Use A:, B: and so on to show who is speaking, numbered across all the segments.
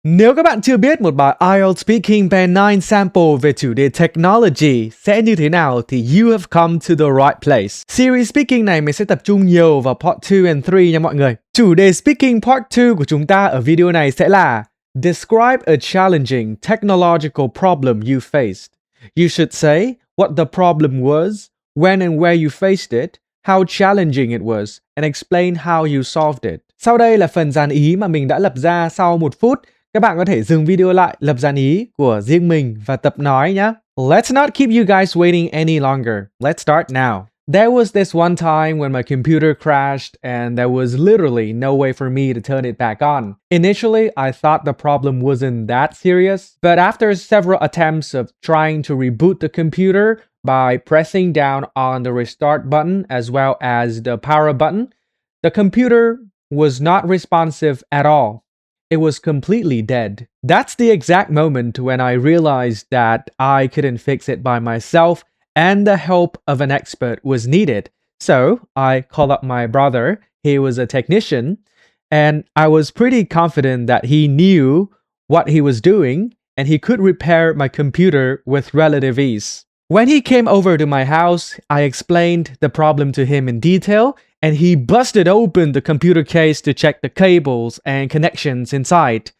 A: Nếu các bạn chưa biết một bài IELTS Speaking Band 9 sample về chủ đề Technology sẽ như thế nào thì you have come to the right place. Series Speaking này mình sẽ tập trung nhiều vào Part 2 and 3 nha mọi người. Chủ đề Speaking Part 2 của chúng ta ở video này sẽ là Describe a challenging technological problem you faced. You should say what the problem was, when and where you faced it, how challenging it was, and explain how you solved it. Sau đây là phần dàn ý mà mình đã lập ra sau 1 phút. Các bạn có thể dừng video lại, lập dàn ý của riêng mình và tập nói nhé. Let's not keep you guys waiting any longer. Let's start now. There was this one time when my computer crashed and there was literally no way for me to turn it back on. Initially, I thought the problem wasn't that serious, but after several attempts of trying to reboot the computer by pressing down on the restart button as well as the power button, the computer was not responsive at all. It was completely dead. That's the exact moment when I realized that I couldn't fix it by myself and the help of an expert was needed. So I called up my brother. He was a technician, and I was pretty confident that he knew what he was doing and he could repair my computer with relative ease. When he came over to my house, I explained the problem to him in detail, and he busted open the computer case to check the cables and connections inside.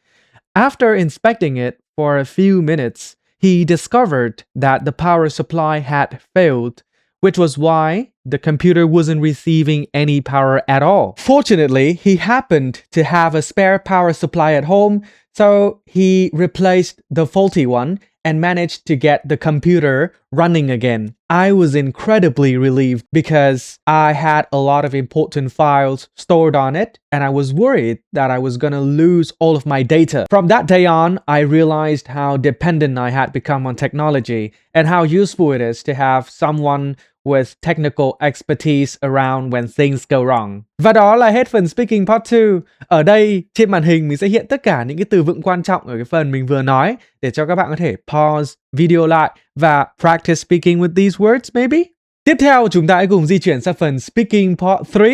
A: After inspecting it for a few minutes, he discovered that the power supply had failed, which was why the computer wasn't receiving any power at all. Fortunately, he happened to have a spare power supply at home, so he replaced the faulty one and managed to get the computer running again. I was incredibly relieved because I had a lot of important files stored on it and I was worried that I was gonna lose all of my data. From that day on, I realized how dependent I had become on technology and how useful it is to have someone with technical expertise around when things go wrong. Và đó là hết phần Speaking Part 2. Ở đây trên màn hình mình sẽ hiện tất cả những cái từ vựng quan trọng ở cái phần mình vừa nói để cho các bạn có thể pause video lại và practice speaking with these words maybe. Tiếp theo chúng ta hãy cùng di chuyển sang phần Speaking Part 3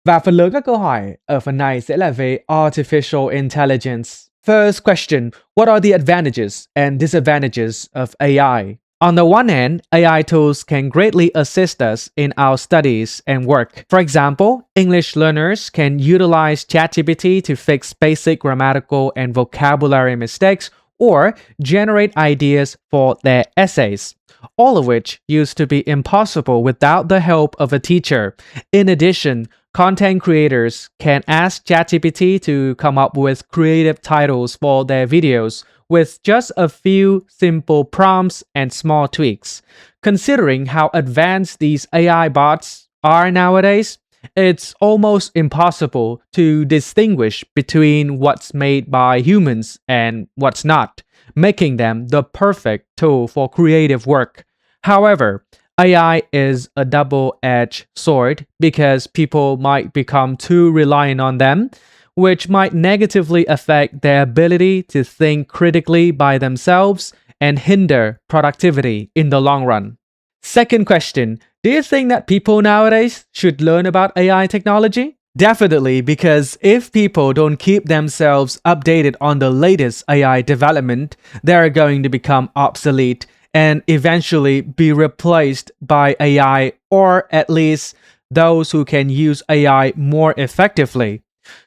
A: và phần lớn các câu hỏi ở phần này sẽ là về Artificial Intelligence. First question, what are the advantages and disadvantages of AI? On the one hand, AI tools can greatly assist us in our studies and work. For example, English learners can utilize ChatGPT to fix basic grammatical and vocabulary mistakes or generate ideas for their essays, all of which used to be impossible without the help of a teacher. In addition, content creators can ask ChatGPT to come up with creative titles for their videos with just a few simple prompts and small tweaks. Considering how advanced these AI bots are nowadays, it's almost impossible to distinguish between what's made by humans and what's not, making them the perfect tool for creative work. However, AI is a double-edged sword because people might become too reliant on them, which might negatively affect their ability to think critically by themselves and hinder productivity in the long run. Second question, do you think that people nowadays should learn about AI technology? Definitely, because if people don't keep themselves updated on the latest AI development, they're going to become obsolete and eventually be replaced by AI, or at least those who can use AI more effectively.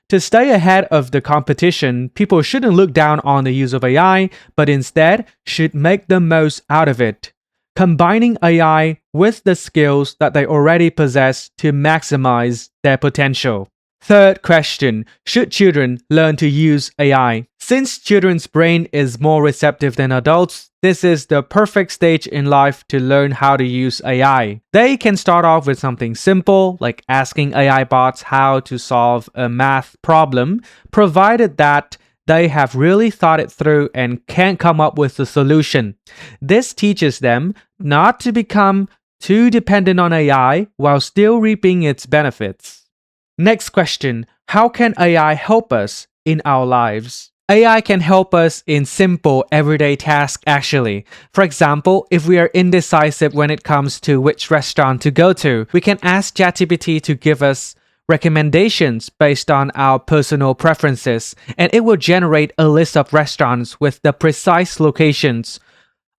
A: To stay ahead of the competition, people shouldn't look down on the use of AI, but instead should make the most out of it, combining AI with the skills that they already possess to maximize their potential. Third question, should children learn to use AI? Since children's brain is more receptive than adults, this is the perfect stage in life to learn how to use AI. They can start off with something simple, like asking AI bots how to solve a math problem, provided that they have really thought it through and can come up with a solution. This teaches them not to become too dependent on AI while still reaping its benefits. Next question, how can AI help us in our lives? AI can help us in simple everyday tasks actually. For example, if we are indecisive when it comes to which restaurant to go to, we can ask ChatGPT to give us recommendations based on our personal preferences, and it will generate a list of restaurants with the precise locations.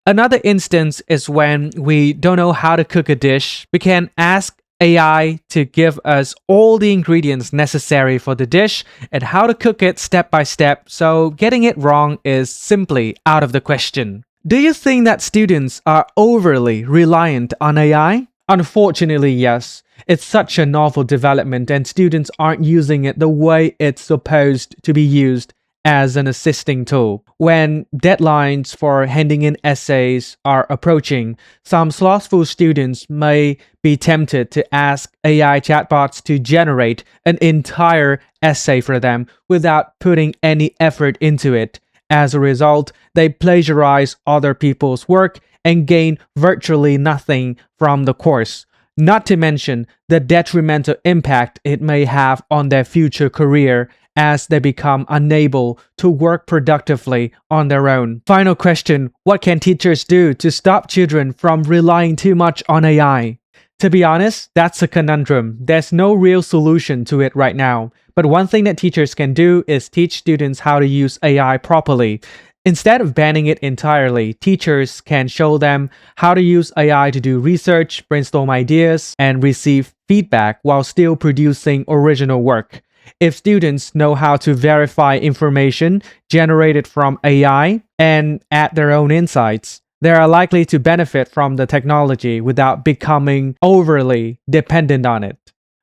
A: Another instance is when we don't know how to cook a dish. We can ask AI to give us all the ingredients necessary for the dish and how to cook it step by step, so getting it wrong is simply out of the question. Do you think that students are overly reliant on AI? Unfortunately, yes. It's such a novel development and students aren't using it the way it's supposed to be used as an assisting tool. When deadlines for handing in essays are approaching, some slothful students may be tempted to ask AI chatbots to generate an entire essay for them without putting any effort into it. As a result, they plagiarize other people's work and gain virtually nothing from the course. Not to mention the detrimental impact it may have on their future career as they become unable to work productively on their own. Final question, what can teachers do to stop children from relying too much on AI? To be honest, that's a conundrum. There's no real solution to it right now. But one thing that teachers can do is teach students how to use AI properly. Instead of banning it entirely, teachers can show them how to use AI to do research, brainstorm ideas, and receive feedback while still producing original work. If students know how to verify information generated from AI and add their own insights, they are likely to benefit from the technology without becoming overly dependent on it.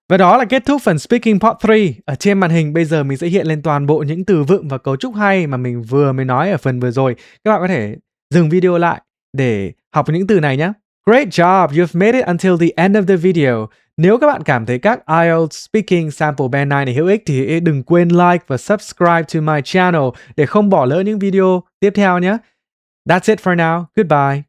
A: Và đó là kết thúc phần Speaking Part 3. Ở trên màn hình bây giờ mình sẽ hiện lên toàn bộ những từ vựng và cấu trúc hay mà mình vừa mới nói ở phần vừa rồi. Các bạn có thể dừng video lại để học những từ này nhé. Great job! You've made it until the end of the video. Nếu các bạn cảm thấy các IELTS Speaking Sample Band 9 này hữu ích thì đừng quên like và subscribe to my channel để không bỏ lỡ những video tiếp theo nhé. That's it for now. Goodbye.